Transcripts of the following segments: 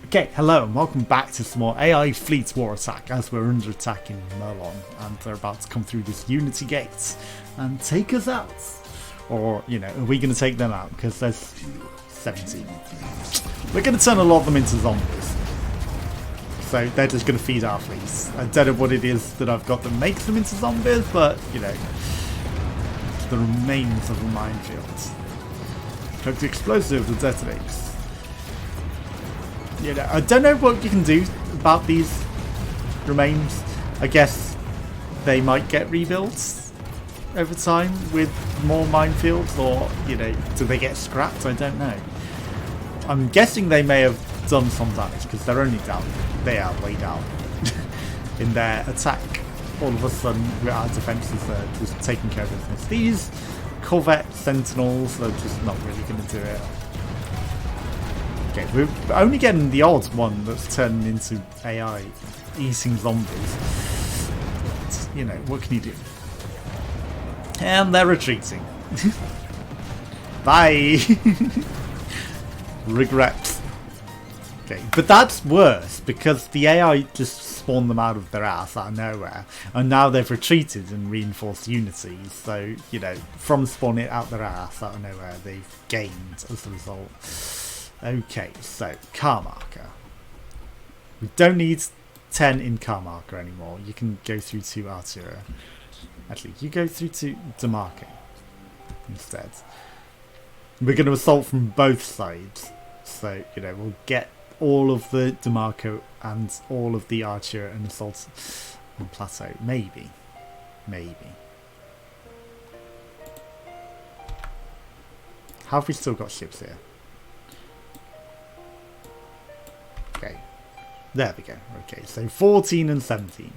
Okay, hello and welcome back to some more AI Fleet War Attack as we're under attack in Merlon and they're about to come through this Unity Gate and take us out. Or, you know, are we going to take them out? Because there's 17. We're going to turn a lot of them into zombies. So they're just going to feed our fleets. I don't know what it is that I've got that makes them into zombies, but, you know, it's the remains of a minefield. Cooked explosive that detonates. You know, I don't know what you can do about these remains. I guess they might get rebuilt over time with more minefields, or, you know, do they get scrapped? I don't know. I'm guessing they may have done some damage because they're only down. They are way down in their attack. All of a sudden, our defences are just taking care of business. These Corvette Sentinels are just not really going to do it. Okay, we're only getting the odd one that's turning into AI, eating zombies. But, you know, what can you do? And they're retreating. Bye! Regret. Okay, but that's worse because the AI just spawned them out of their ass out of nowhere, and now they've retreated and reinforced Unity. So, you know, from spawning it out their ass out of nowhere, they've gained as a result. Okay, so car marker. We don't need 10 in car marker anymore. You can go through to Artura. Actually, you go through to Demarco instead. We're going to assault from both sides. So, you know, we'll get all of the Demarco and all of the Artura and assault on Plateau. Maybe. Maybe. Have we still got ships here? Okay, there we go. Okay, so 14 and 17.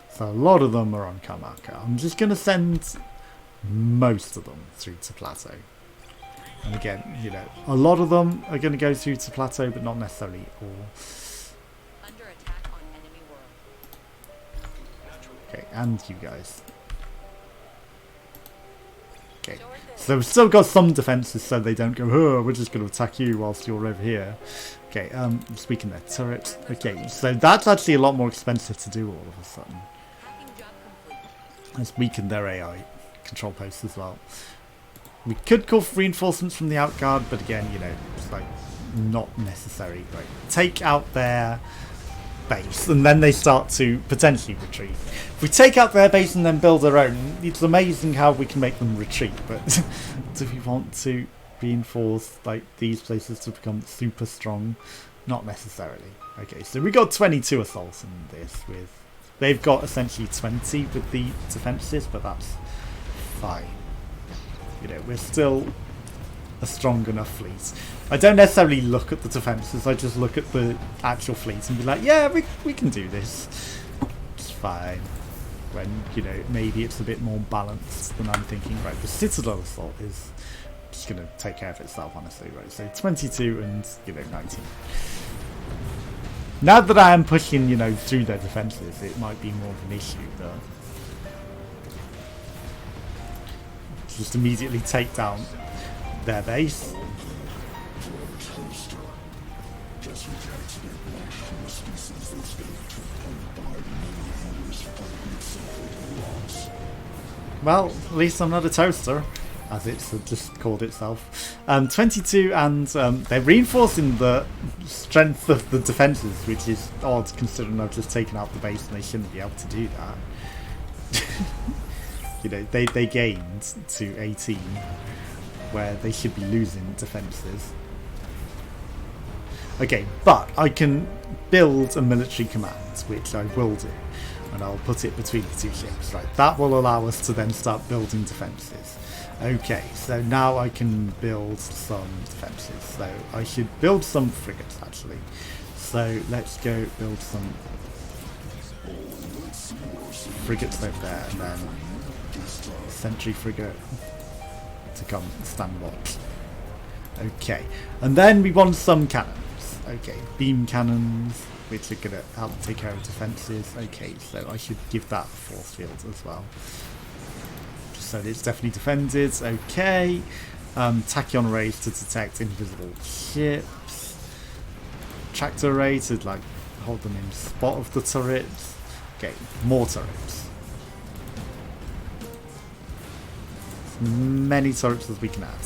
So a lot of them are on Kamaka. I'm just going to send most of them through to Plateau. And again, you know, a lot of them are going to go through to Plateau, but not necessarily all. Under attack on enemy world. Okay, and you guys. Okay, so we've still got some defences so they don't go, oh, we're just going to attack you whilst you're over here. Okay, just weaken their turret. Okay, so that's actually a lot more expensive to do all of a sudden. Let's weaken their AI control posts as well. We could call for reinforcements from the outguard, but again, you know, it's like not necessary. Right, take out their base and then they start to potentially retreat. If we take out their base and then build our own, it's amazing how we can make them retreat, but do we want to reinforce like these places to become super strong? Not necessarily. Okay, so we got 22 assaults in this with, they've got essentially 20 with the defences, but that's fine. You know, we're still a strong enough fleet. I don't necessarily look at the defences, I just look at the actual fleet and be like, yeah, we can do this. It's fine. When, you know, maybe it's a bit more balanced than I'm thinking. Right, the Citadel assault is just going to take care of itself, honestly. Right, so 22 and, you know, 19. Now that I am pushing, you know, through their defences, it might be more of an issue, but just immediately take down their base. Well, at least I'm not a toaster, as it's just called itself. 22, and they're reinforcing the strength of the defences, which is odd considering I've just taken out the base and they shouldn't be able to do that. You know, they gained to 18, where they should be losing defences. Okay, but I can build a military command, which I will do. And I'll put it between the two ships. Right, that will allow us to then start building defences. Okay, so now I can build some defences. So I should build some frigates, actually. So let's go build some frigates over there, and then sentry frigate to come stand watch. Okay, and then we want some cannons. Okay, beam cannons, which are going to help take care of defences. Okay, so I should give that a force field as well, just so that it's definitely defended. Okay, Tachyon rays to detect invisible ships. Tractor ray to like hold them in spot of the turrets. Okay, more turrets. As many turrets as we can add.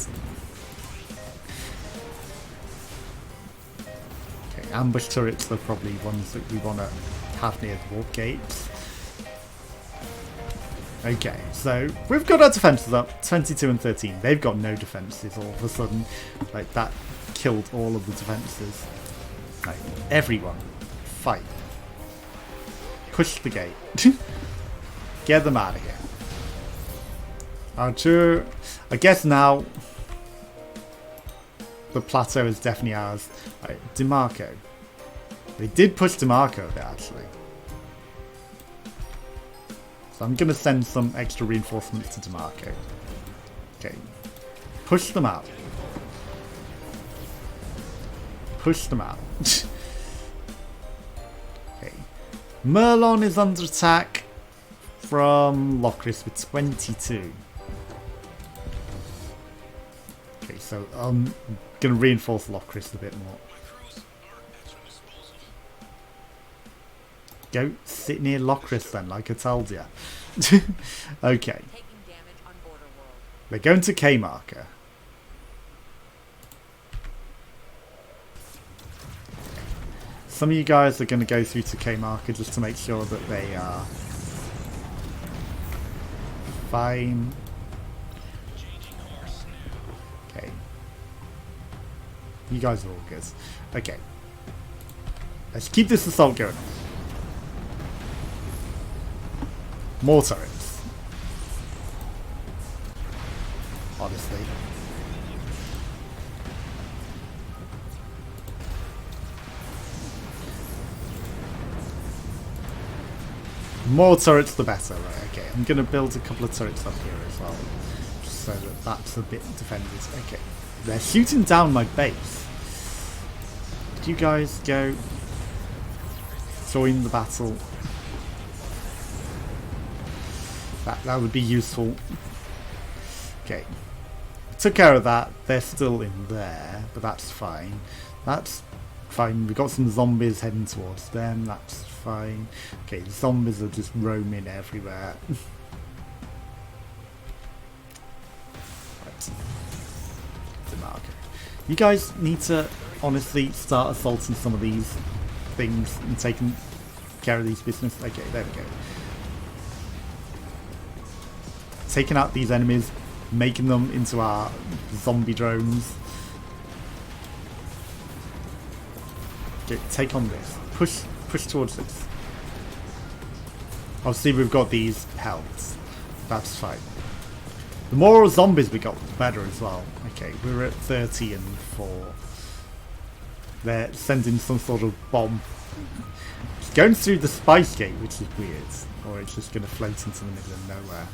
Okay, ambush turrets are probably ones that we want to have near the warp gates. Okay, so we've got our defenses up, 22 and 13. They've got no defenses all of a sudden. Like, that killed all of the defenses. Like, everyone, fight. Push the gate. Get them out of here. Archer, I guess now the plateau is definitely ours. Right, DeMarco. They did push DeMarco a bit, actually. So I'm going to send some extra reinforcements to DeMarco. Okay. Push them out. Push them out. Okay. Merlon is under attack from Locris with 22. Okay, so I'm going to reinforce Locris a bit more. Go sit near Locris then, like I told you. Okay. They're going to K marker. Some of you guys are going to go through to K marker just to make sure that they are fine. Okay. You guys are all good. Okay. Let's keep this assault going on. More turrets. Honestly. More turrets the better, right? Okay, I'm going to build a couple of turrets up here as well. Just so that that's a bit defended. Okay. They're shooting down my base. Do you guys go join the battle? That would be useful. Okay. Took care of that. They're still in there, but that's fine. That's fine. We've got some zombies heading towards them. That's fine. Okay, the zombies are just roaming everywhere. Right. DeMarco. You guys need to honestly start assaulting some of these things and taking care of these business. Okay, there we go. Taking out these enemies, making them into our zombie drones. Okay, take on this. Push towards this. Obviously we've got these healths. That's fine. The more zombies we got, the better as well. Okay, we're at 30 and 4. They're sending some sort of bomb. It's going through the spice gate, which is weird. Or it's just going to float into the middle of nowhere.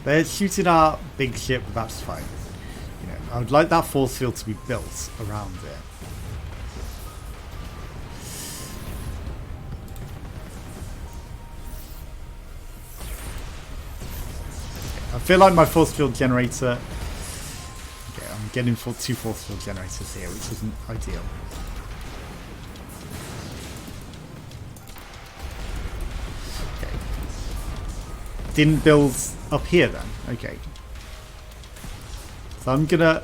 They're shooting our big ship, but that's fine. You know, I would like that force field to be built around it. Okay, I feel like my force field generator... Okay, I'm getting 2 force field generators here, which isn't ideal. Didn't build up here then. Okay. So I'm gonna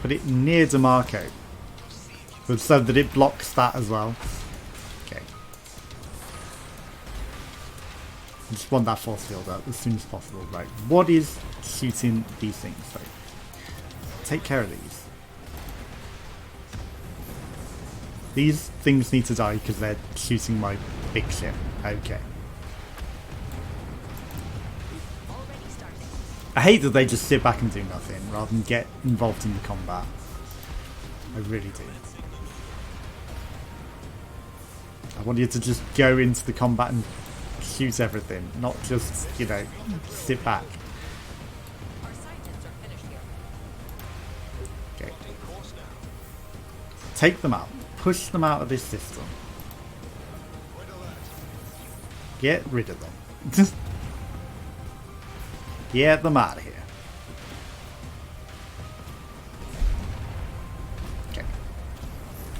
put it near DeMarco, but so that it blocks that as well. Okay. I just want that force field up as soon as possible. Right. What is shooting these things? So take care of these. These things need to die because they're shooting my big ship. Okay. I hate that they just sit back and do nothing rather than get involved in the combat. I really do. I want you to just go into the combat and shoot everything, not just, you know, sit back. Okay. Take them out. Push them out of this system. Get rid of them. Get them out of here. Okay.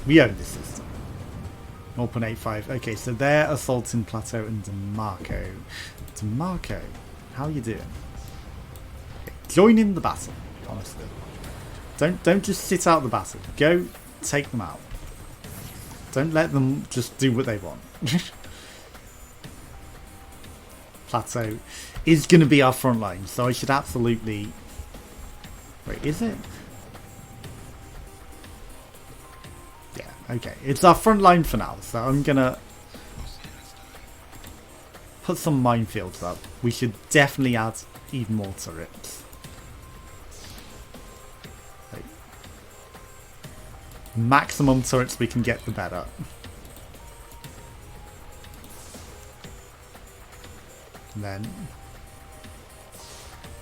We own this system. 0.85. Okay, so they're assaulting Plateau and DeMarco. DeMarco, how are you doing? Okay, join in the battle, honestly. Don't just sit out the battle. Go take them out. Don't let them just do what they want. Plateau is going to be our front line, so I should absolutely... Wait, is it? Yeah, okay. It's our front line for now, so I'm going to put some minefields up. We should definitely add even more turrets. Maximum turrets we can get, the better. And then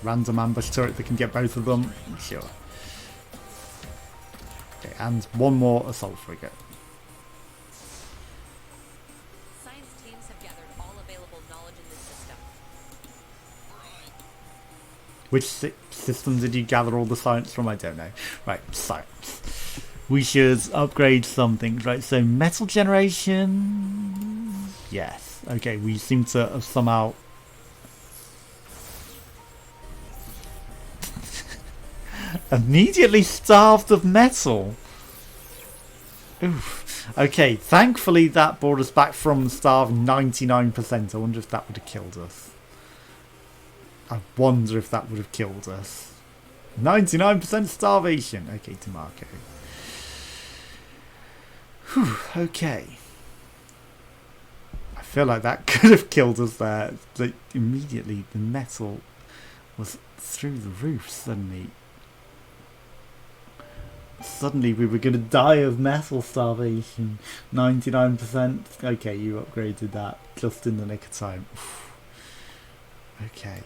random ambush turret that can get both of them. Sure. Okay, and one more assault frigate. Science teams have gathered all available knowledge in this system. Which system did you gather all the science from? I don't know. Right, science. We should upgrade some things, right? So metal generation. Yes. Okay, we seem to have somehow immediately starved of metal. Oof. Okay, thankfully that brought us back from starve 99%. I wonder if that would have killed us. I wonder if that would have killed us. 99% starvation. Okay, DeMarco. Whew, okay. I feel like that could have killed us there. Like, immediately the metal was through the roof suddenly. Suddenly we were going to die of metal starvation. 99%. Okay, you upgraded that just in the nick of time. Okay.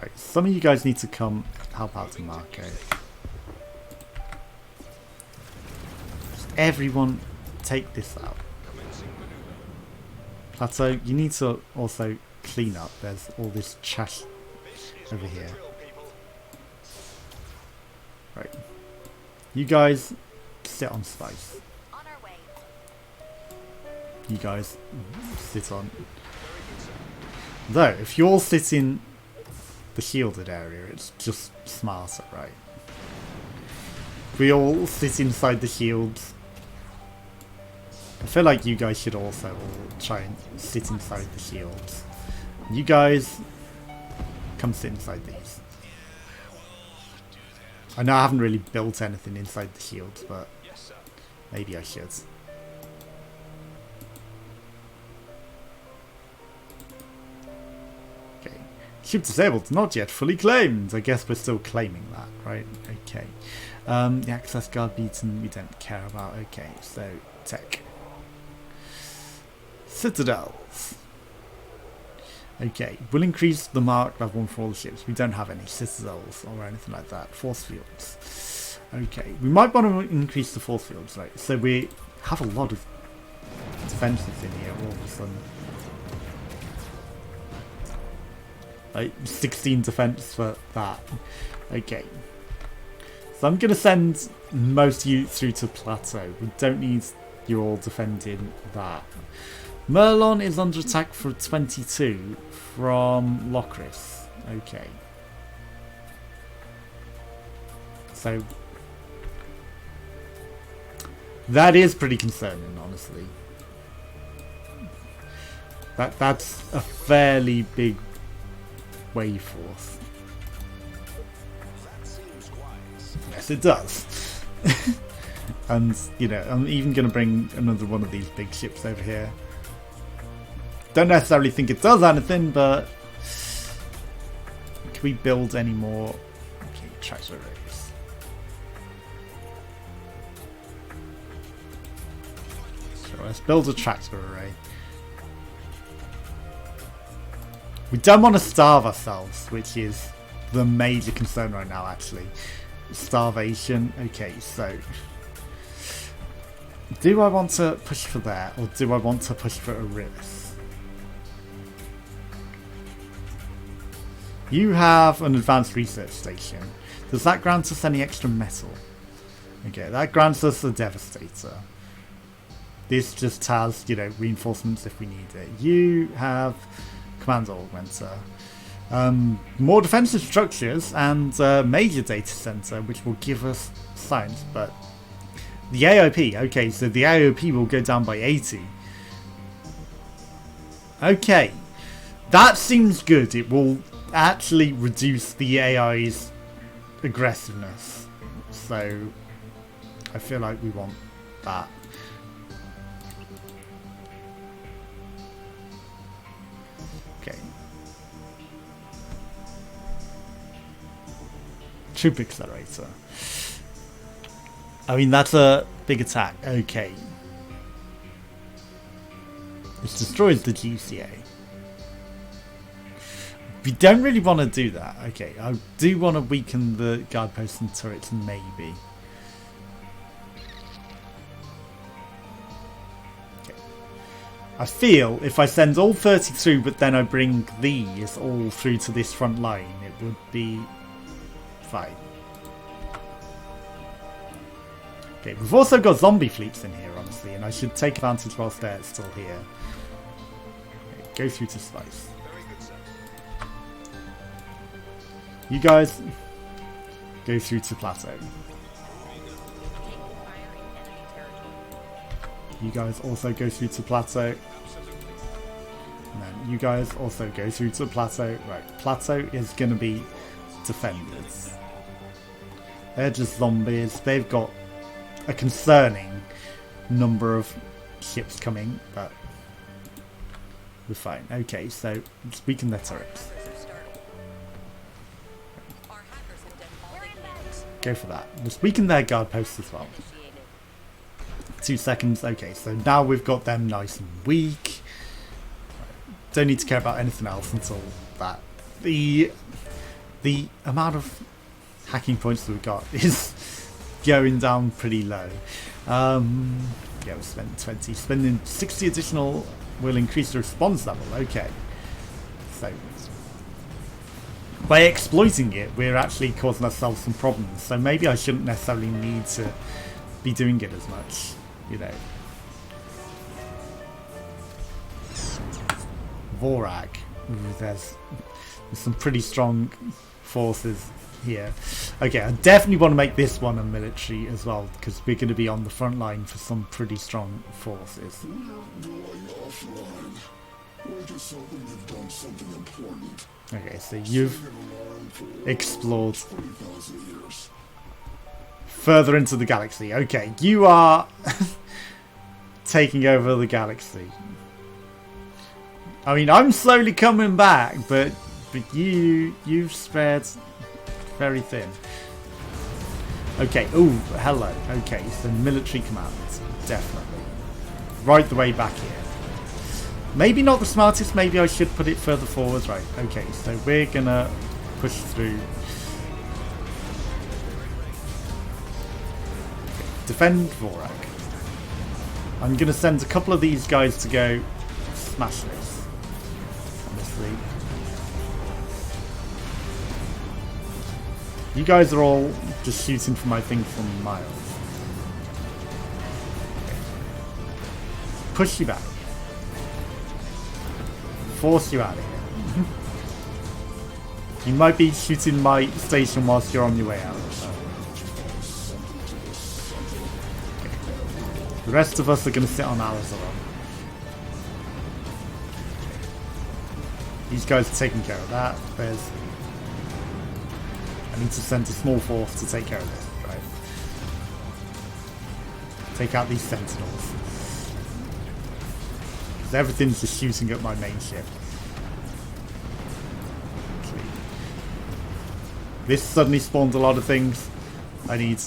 Right, some of you guys need to come help out DeMarco. Just everyone take this out. Plateau, you need to also clean up. There's all this trash over here. Right. You guys sit on space. On our way. You guys sit on. Though, if you all sit in the shielded area, it's just smarter, right? If we all sit inside the shields. I feel like you guys should also all try and sit inside the shields. You guys come sit inside these. I know I haven't really built anything inside the shields, but maybe I should. Okay. Ship disabled, not yet fully claimed. I guess we're still claiming that, right? Okay. The access guard beaten, we don't care about. Okay, so tech. Citadels. Okay, we'll increase the mark level 1 for all the ships. We don't have any citadels or anything like that. Force fields. Okay, we might want to increase the force fields, right? So we have a lot of defences in here all of a sudden. Like 16 defence for that. Okay. So I'm going to send most of you through to Plateau. We don't need you all defending that. Merlon is under attack for 22 from Locris. Okay. So that is pretty concerning, honestly. That's a fairly big wave force. Yes, it does. And, you know, I'm even going to bring another one of these big ships over here. Don't necessarily think it does anything, but can we build any more? Okay, tractor arrays. So let's build a tractor array. We don't want to starve ourselves, which is the major concern right now, actually. Starvation. Okay, so do I want to push for there, or do I want to push for Ariris? You have an advanced research station. Does that grant us any extra metal? Okay, that grants us a devastator. This just has, you know, reinforcements if we need it. You have command augmenter. More defensive structures and major data center, which will give us science, but the AOP, okay, so the AOP will go down by 80. Okay, that seems good. It will actually reduce the AI's aggressiveness, so I feel like we want that. Okay. Troop accelerator. I mean, that's a big attack. Okay. Which destroys the GCA. We don't really want to do that. Okay, I do want to weaken the guard posts and turrets, maybe. Okay. I feel if I send all 30 through, but then I bring these all through to this front line, it would be fine. Okay, we've also got zombie fleets in here, honestly, and I should take advantage whilst they're still here. Okay, go through to Spice. You guys go through to Plateau. You guys also go through to Plateau. And then you guys also go through to Plateau. Right, Plateau is going to be defenders. They're just zombies. They've got a concerning number of ships coming, but we're fine. Okay, so let's weaken their turrets. Go for that. Let's weaken their guard posts as well. 2 seconds. Okay, so now we've got them nice and weak. Don't need to care about anything else until that. The amount of hacking points that we've got is going down pretty low. Yeah, we'll spend 20. Spending 60 additional will increase the response level. Okay. So by exploiting it, we're actually causing ourselves some problems. So maybe I shouldn't necessarily need to be doing it as much, you know. Vorag. Ooh, there's some pretty strong forces here. Okay, I definitely want to make this one a military as well, because we're going to be on the front line for some pretty strong forces. Okay, so you've explored further into the galaxy. Okay, you are taking over the galaxy. I mean, I'm slowly coming back, but you've spread very thin. Okay, ooh, hello. Okay, so military commands, definitely. Right the way back here. Maybe not the smartest, maybe I should put it further forward. Right, okay, so we're gonna push through. Defend Vorag. I'm gonna send a couple of these guys to go smash this. Honestly. You guys are all just shooting for my thing from miles. Push you back. Force you out of here. You might be shooting my station whilst you're on your way out. Okay. The rest of us are going to sit on ours alone. These guys are taking care of that. I need to send a small force to take care of this. Right. Take out these sentinels. Everything's just shooting at my main ship. This suddenly spawned a lot of things. I need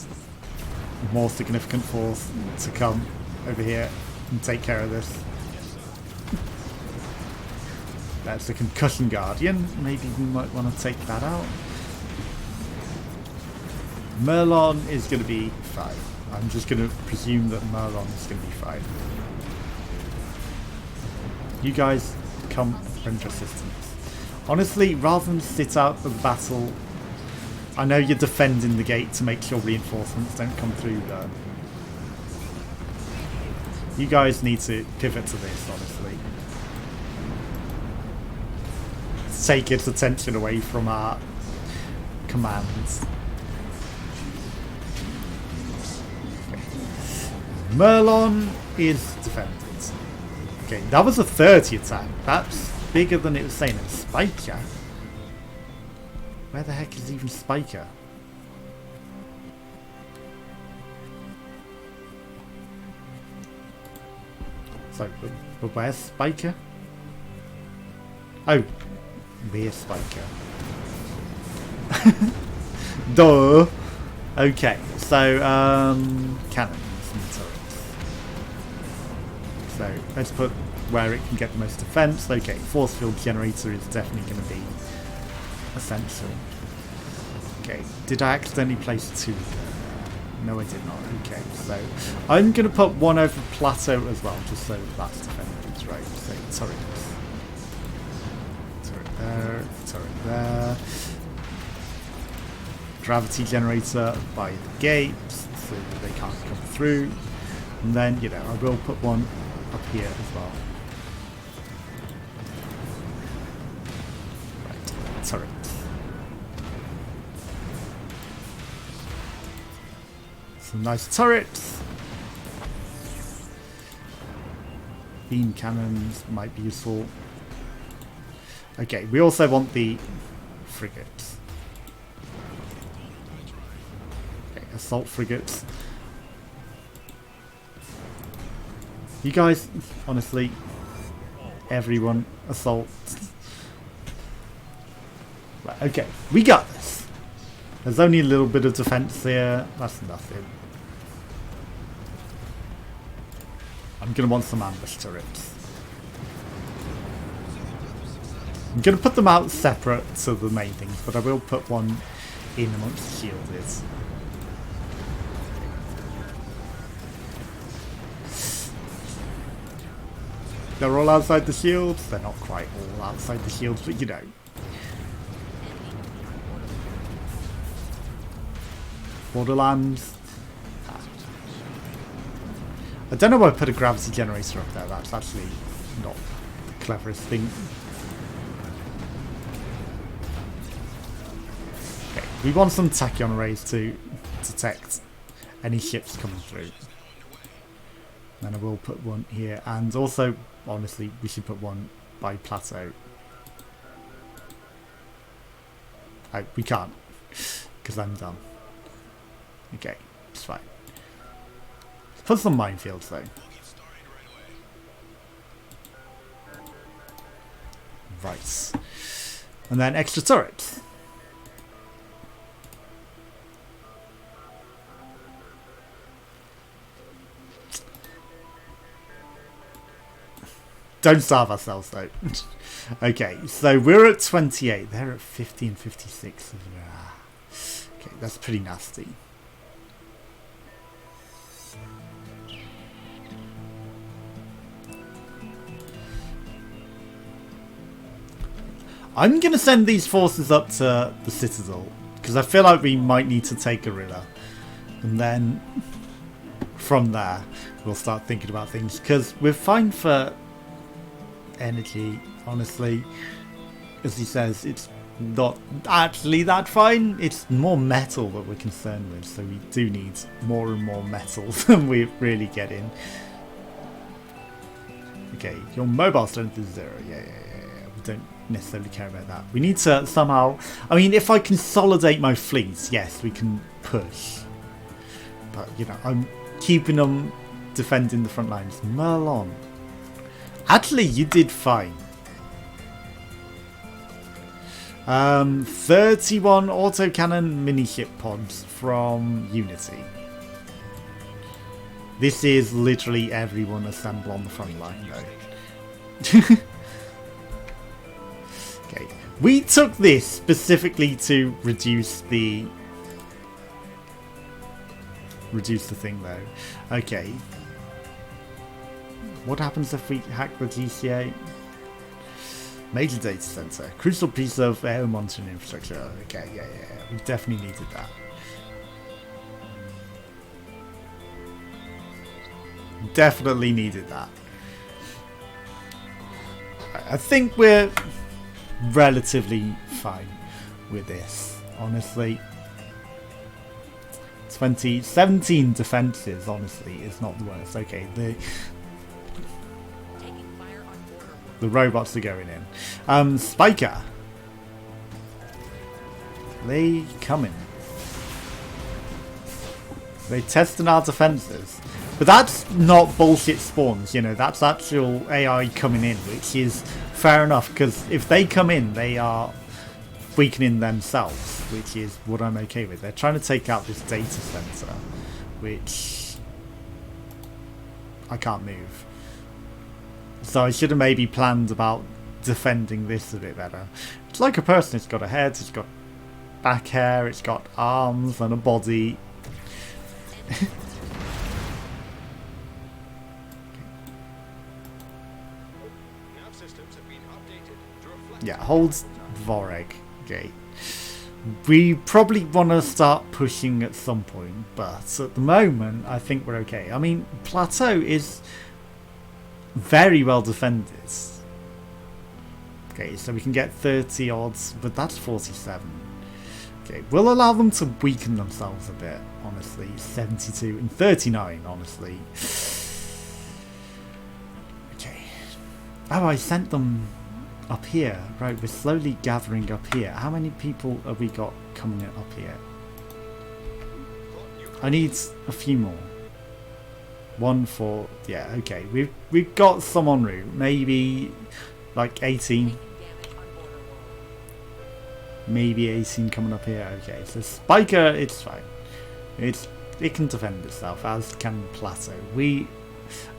more significant force to come over here and take care of this. That's the concussion guardian. Maybe we might want to take that out. Merlon is going to be fine. I'm just going to presume that Merlon is going to be fine. You guys come render assistance. Honestly, rather than sit out of the battle, I know you're defending the gate to make sure reinforcements don't come through there. You guys need to pivot to this, honestly. Take its attention away from our commands. Merlon is defended. Okay, that was a 30 attack. That's bigger than it was saying. It's Spiker. Where the heck is even Spiker? So, but where's Spiker? Oh, where's Spiker? Duh. Okay, so cannons and turrets. So let's put where it can get the most defense. Okay, force field generator is definitely going to be essential. Okay, did I accidentally place 2 there? No, I did not. Okay, so I'm going to put 1 over plateau as well, just so that's defended, right? So turrets. Turret there, turret there. Gravity generator by the gates, so they can't come through. And then, you know, I will put 1 up here as well. Right, turret. Some nice turrets. Beam cannons might be useful. Okay, we also want the frigates. Okay, assault frigates. You guys, honestly, everyone, assault. Right, okay, we got this. There's only a little bit of defense here. That's nothing. I'm going to want some ambush turrets. I'm going to put them out separate to the main things, but I will put 1 in amongst the shielders. They're all outside the shields. They're not quite all outside the shields, but you know. Borderlands. I don't know why I put a gravity generator up there. That's actually not the cleverest thing. Okay, we want some tachyon arrays to detect any ships coming through. Then I will put 1 here, and also, honestly, we should put 1 by plateau. Oh, we can't, because I'm done. Okay, it's fine. Let's put some minefields though. Right. And then extra turrets. Don't starve ourselves though. Okay, so we're at 28. They're at 50 and 56. Okay, that's pretty nasty. I'm going to send these forces up to the Citadel, because I feel like we might need to take Guerrilla. And then, from there, we'll start thinking about things, because we're fine for energy, honestly. As he says, it's not actually that fine. It's more metal that we're concerned with, so we do need more and more metal than we're really getting. Okay, your mobile strength is 0. Yeah. We don't necessarily care about that. We need to somehow... I mean, if I consolidate my fleets, yes, we can push. But, you know, I'm keeping them defending the front lines. Merlon. Actually, you did fine. 31 autocannon mini-ship pods from Unity. This is literally everyone assemble on the front line, though. Okay, we took this specifically to reduce the thing, though. Okay. What happens if we hack the GCA? Major data center. Crucial piece of air monitoring infrastructure. Okay, yeah. We definitely needed that. Definitely needed that. I think we're relatively fine with this, honestly. 17 defenses, honestly, is not the worst. Okay, the robots are going in. Spiker. They coming. They testing our defenses. But that's not bullshit spawns, you know, that's actual AI coming in, which is fair enough, because if they come in, they are weakening themselves, which is what I'm okay with. They're trying to take out this data center, which I can't move. So I should have maybe planned about defending this a bit better. It's like a person, it's got a head, it's got back hair, it's got arms and a body. Yeah, holds Voreg gate. We probably want to start pushing at some point, but at the moment I think we're okay. I mean, Plateau is very well defended. Okay, so we can get 30 odds, but that's 47. Okay, we'll allow them to weaken themselves a bit, honestly. 72 and 39, honestly. Okay. Oh, I sent them up here. Right, we're slowly gathering up here. How many people have we got coming up here? I need a few more. 1 for... yeah, okay. We've got some en route. Maybe like 18. Maybe 18 coming up here. Okay, so Spiker, it's fine. It can defend itself, as can Plateau. We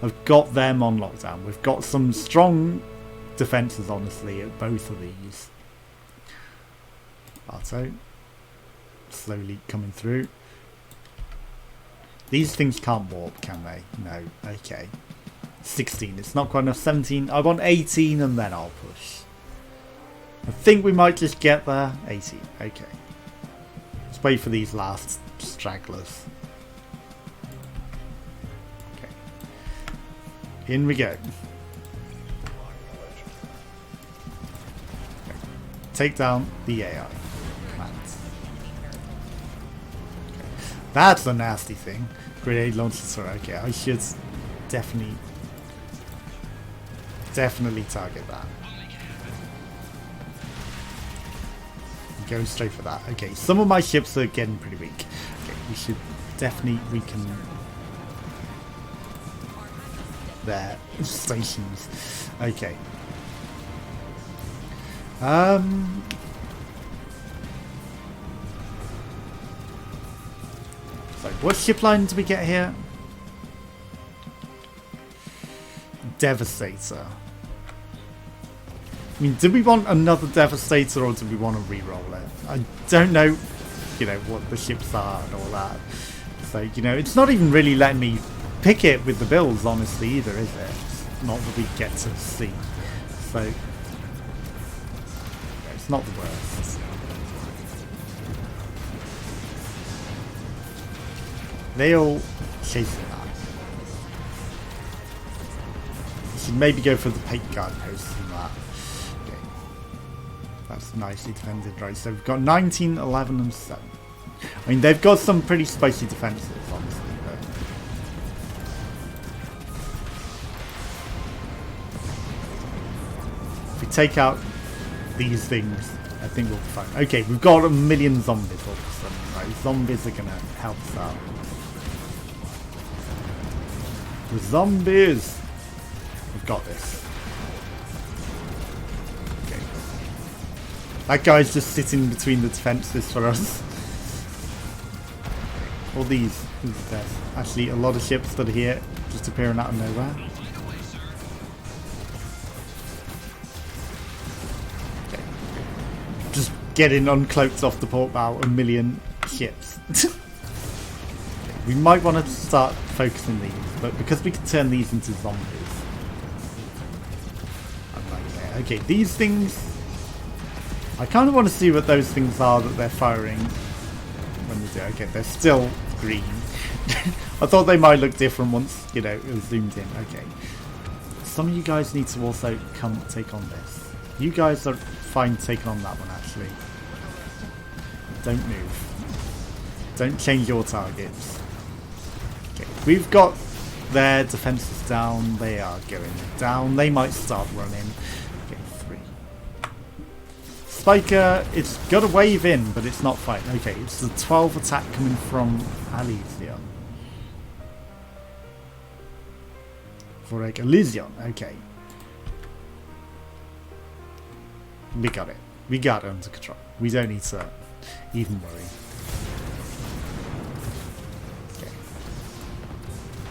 have got them on lockdown. We've got some strong defenses, honestly, at both of these. Plateau slowly coming through. These things can't warp, can they? No. Okay. 16. It's not quite enough. 17. I want 18 and then I'll push. I think we might just get there. 18. Okay. Let's wait for these last stragglers. Okay. In we go. Okay. Take down the AI. Commands. Okay. That's a nasty thing. Grenade launcher. Okay, I should definitely target that. Go straight for that. Okay, some of my ships are getting pretty weak. Okay, we should definitely weaken their stations. Okay. So what ship line do we get here? Devastator. I mean, do we want another Devastator or do we want to re-roll it? I don't know, you know, what the ships are and all that. So, you know, it's not even really letting me pick it with the builds, honestly, either, is it? It's not that we get to see. So, it's not the worst. They all chasing that. We should maybe go for the paint guard posts and that. That's nicely defended, right? So we've got 19, 11 and 7. I mean, they've got some pretty spicy defenses, honestly. But if we take out these things, I think we'll be fine. Okay, we've got a million zombies all of a sudden, right? Zombies are going to help us out. The zombies! We've got this. That guy's just sitting between the defences for us. All these. There's actually a lot of ships that are here, just appearing out of nowhere. Okay. Just getting uncloaked off the port bow, a million ships. Okay. We might want to start focusing these, but because we can turn these into zombies. Okay, these things... I kind of want to see what those things are that they're firing when they do. Okay, they're still green. I thought they might look different once, you know, it was zoomed in. Okay. Some of you guys need to also come take on this. You guys are fine taking on that one, actually. Don't move. Don't change your targets. Okay, we've got their defenses down. They are going down. They might start running. Okay, 3. Spiker, it's got a wave in, but it's not fighting. Okay, it's the 12 attack coming from Elysium. For like Elysium, okay. We got it. We got it under control. We don't need to even worry. Okay.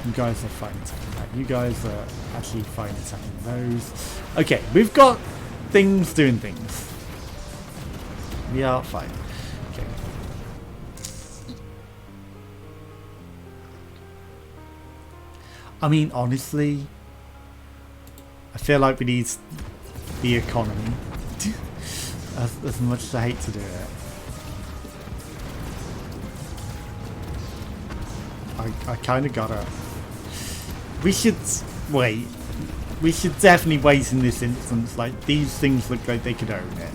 You guys are fine attacking that. You guys are actually fine attacking those. Okay, we've got things doing things. We are fine. Okay. I mean, honestly, I feel like we need the economy. as much as I hate to do it. I kind of gotta... We should wait. We should definitely wait in this instance. Like, these things look like they could own it.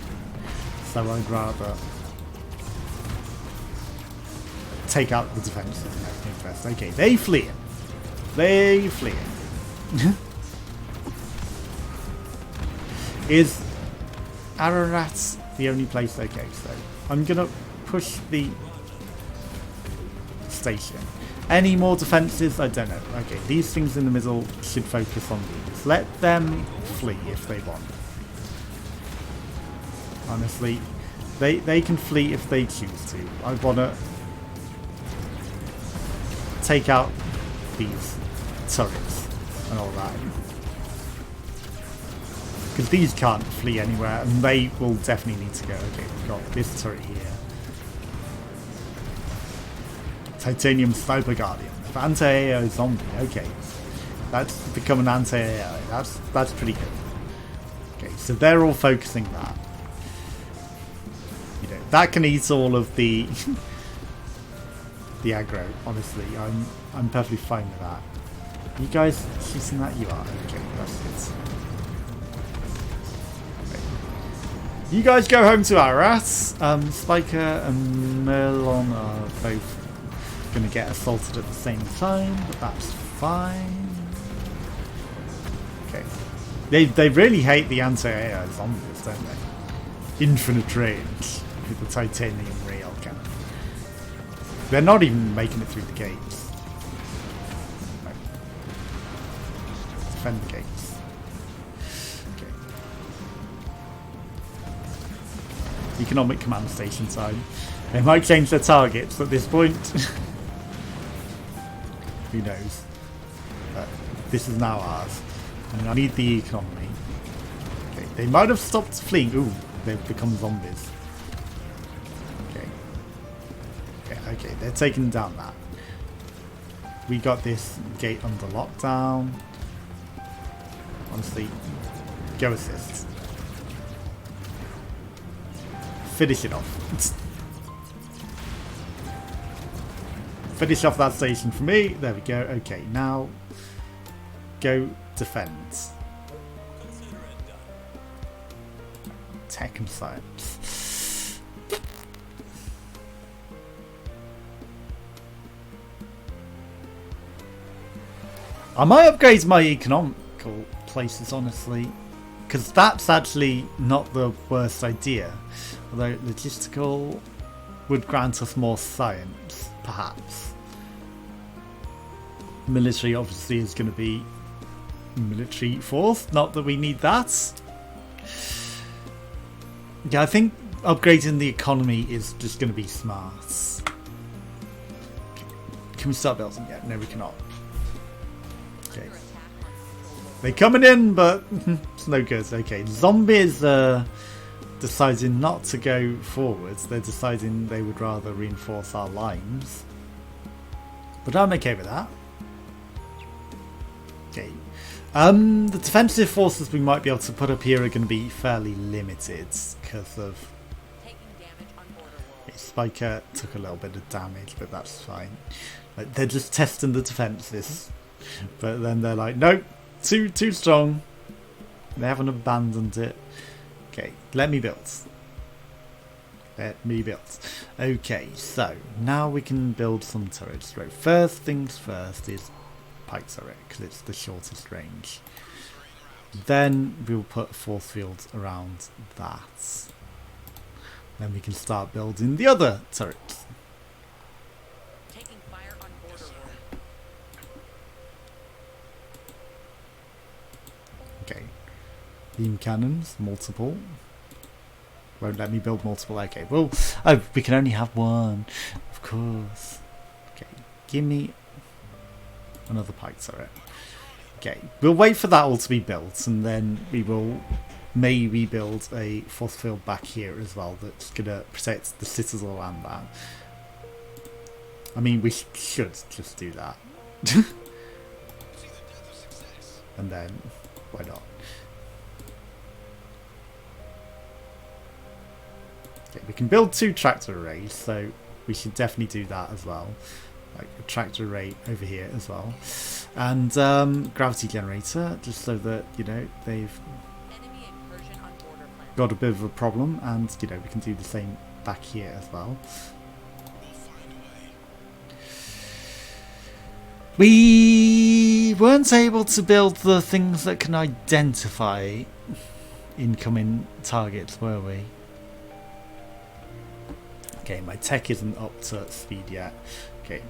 So I'd rather take out the defenses and everything first. Okay, they flee it. They flee it. Is Ararat the only place? Okay, so I'm gonna push the station. Any more defenses? I don't know. Okay, these things in the middle should focus on these. Let them flee if they want. Honestly, they can flee if they choose to. I wanna take out these turrets and all that. Because these can't flee anywhere, and they will definitely need to go. Okay, we've got this turret here. Titanium Sniper Guardian. Anti-AO zombie. Okay. That's become an anti-AO. That's pretty good. Okay, so they're all focusing that. You know, that can eat all of the the aggro, honestly. I'm perfectly fine with that. You guys shooting that? You are. Okay, that's it. You guys go home to Ararat. Spiker and Merlon are both going to get assaulted at the same time, but that's fine. Okay. They really hate the anti-AO zombies, don't they? Infinite range with the titanium rail cannon. They're not even making it through the gates. No. Defend the gates. Economic command station time. They might change their targets at this point. Who knows? But this is now ours. And I need the economy. Okay, they might have stopped fleeing. Ooh, they've become zombies. Okay. Okay, they're taking down that. We got this gate under lockdown. Honestly, go assist. Finish it off. Finish off that station for me. There we go. Okay, now go defend. Tech and science. I might upgrade my economical places, honestly, because that's actually not the worst idea. Although logistical would grant us more science, perhaps. Military obviously is going to be military force. Not that we need that. Yeah, I think upgrading the economy is just going to be smart. Can we start building yet? No, we cannot. Okay. They're coming in, but it's no good. Okay, zombies are deciding not to go forwards. They're deciding they would rather reinforce our lines. But I'm okay with that. Okay. The defensive forces we might be able to put up here are going to be fairly limited because of Taking damage on border walls. Spiker took a little bit of damage, but that's fine. Like, they're just testing the defenses, but then they're like, nope, too strong. They haven't abandoned it. Okay, let me build. Let me build. Okay, so now we can build some turrets. Right, first things first is pike turret because it's the shortest range. Then we'll put a force field around that. Then we can start building the other turrets. Taking fire on border wall. Okay, beam cannons, multiple. Won't let me build multiple. Okay, well, oh, we can only have one, of course. Okay, give me another pike turret. Okay, we'll wait for that all to be built, and then we will maybe build a force field back here as well that's gonna protect the citadel and that. I mean, we should just do that. And then, why not? Okay, we can build 2 tractor arrays, so we should definitely do that as well. Like a tractor array over here as well. And gravity generator, just so that, you know, they've Enemy incursion on border plan. got a bit of a problem, and, you know, we can do the same back here as well. We weren't able to build the things that can identify incoming targets, were we? Okay, my tech isn't up to speed yet. Okay.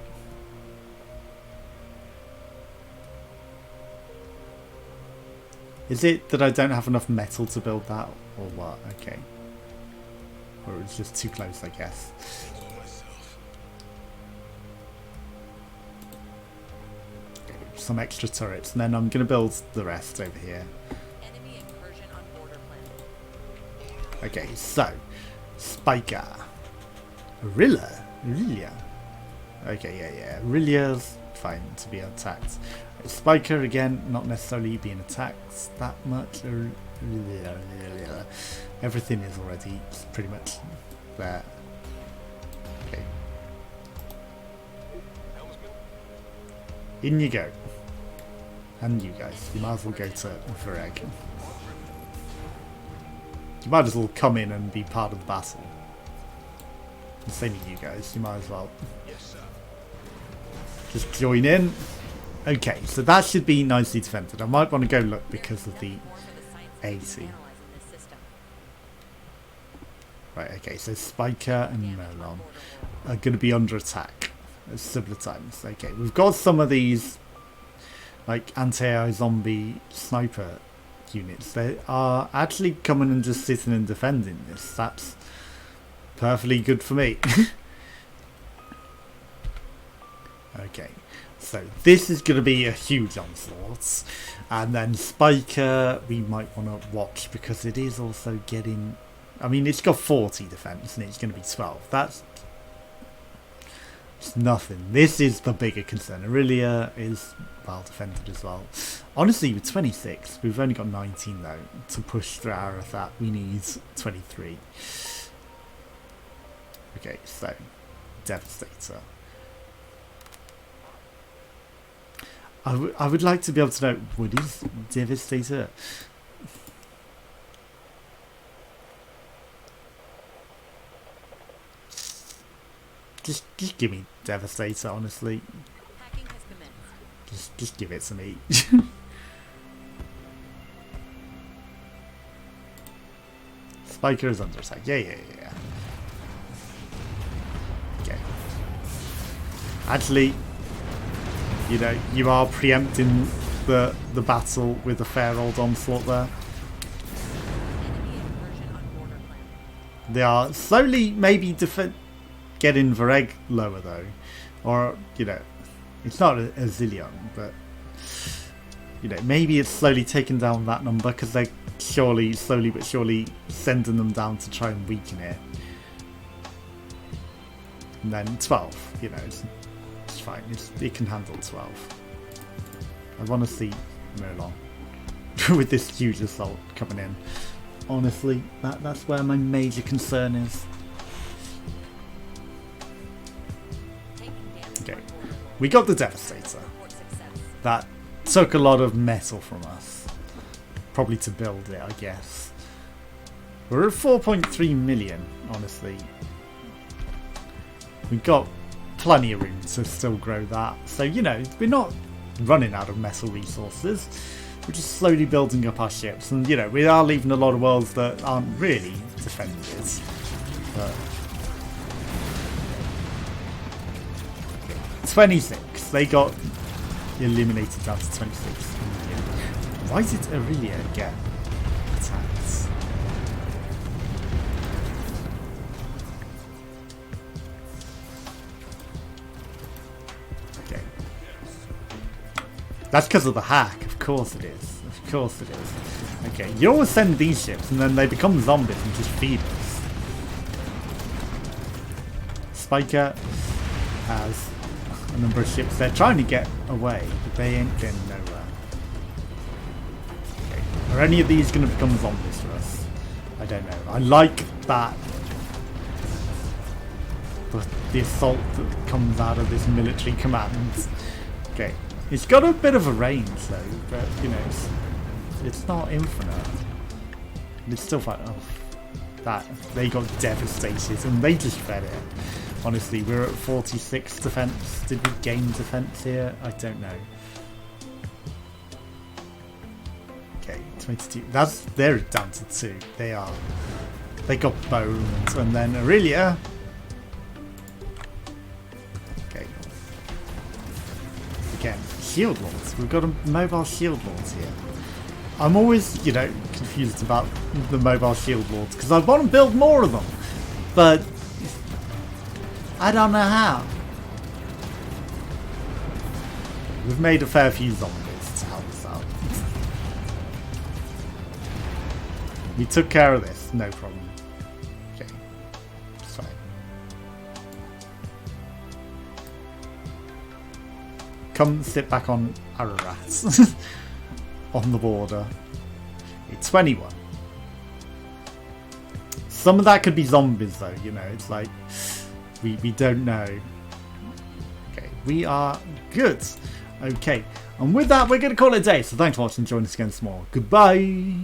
Is it that I don't have enough metal to build that, or what? Okay. Or it's just too close, I guess. Okay, some extra turrets, and then I'm going to build the rest over here. Enemy incursion on border plan. Okay, so Spiker. Aurelia. Okay, yeah. Aurelia's fine to be attacked. Spiker again, not necessarily being attacked that much. Everything is already pretty much there. Okay. In you go. And you guys, you might as well go to Vareg. You might as well come in and be part of the battle. The same with you guys, you might as well. Yes, sir. Just join in. Okay, so that should be nicely defended. I might want to go look because of the More for the science team 80. analyzing this system. Right, okay, so Spiker and Merlon are going to be under attack at similar times. Okay, we've got some of these like anti-AI zombie sniper units. They are actually coming and just sitting and defending this. That's perfectly good for me. Okay, so this is going to be a huge onslaught, and then Spiker we might want to watch because it is also getting, I mean, it's got 40 defense and it's going to be 12. That's it's nothing. This is the bigger concern. Aurelia is well defended as well. Honestly, with 26 we've only got 19 though to push through our that. We need 23. Okay, so Devastator. I would like to be able to know what is Devastator. Just give me Devastator, honestly. Hacking has commenced. Just give it to me. Spiker is under attack. Yeah. Okay. Actually, you know, you are preempting the battle with a fair old onslaught there. Enemy incursion on border plan. They are slowly maybe getting Vareg lower though. Or, you know, it's not a zillion, but, you know, maybe it's slowly taking down that number because they're slowly but surely sending them down to try and weaken it. And then 12, you know, it's fine. It can handle 12. I want to see Merlon. with this huge assault coming in. Honestly, that's where my major concern is. Okay, we got the Devastator. That took a lot of metal from us. Probably to build it, I guess. We're at 4.3 million, honestly. We've got plenty of room to still grow that. So, you know, we're not running out of metal resources. We're just slowly building up our ships. And, you know, we are leaving a lot of worlds that aren't really defended. But 26. They got eliminated down to 26 million. Why did Aurelia get attacked? Okay. That's because of the hack. Of course it is. Of course it is. Okay, you always send these ships and then they become zombies and just feed us. Spiker has a number of ships. They're trying to get away, but they ain't getting nowhere. Okay. Are any of these going to become zombies for us? I don't know. I like that. The assault that comes out of this military command. Okay. It's got a bit of a range though, but you know, it's not infinite. It's still fine. Oh, that they got devastated and they just fed it. Honestly, we're at 46 defense. Did we gain defense here? I don't know. Okay, 22. They're down to 2. They got bones, and then Aurelia. Okay. Again, shield lords. We've got a mobile shield lords here. I'm always, you know, confused about the mobile shield lords because I want to build more of them, but I don't know how. We've made a fair few zombies to help us out. We took care of this, no problem. Okay, it's fine. Come sit back on Ararat. On the border. It's 21. Some of that could be zombies though, you know, it's like we don't know. Okay, we are good. Okay, and with that we're going to call it a day. So thanks for watching, join us again some more. Goodbye.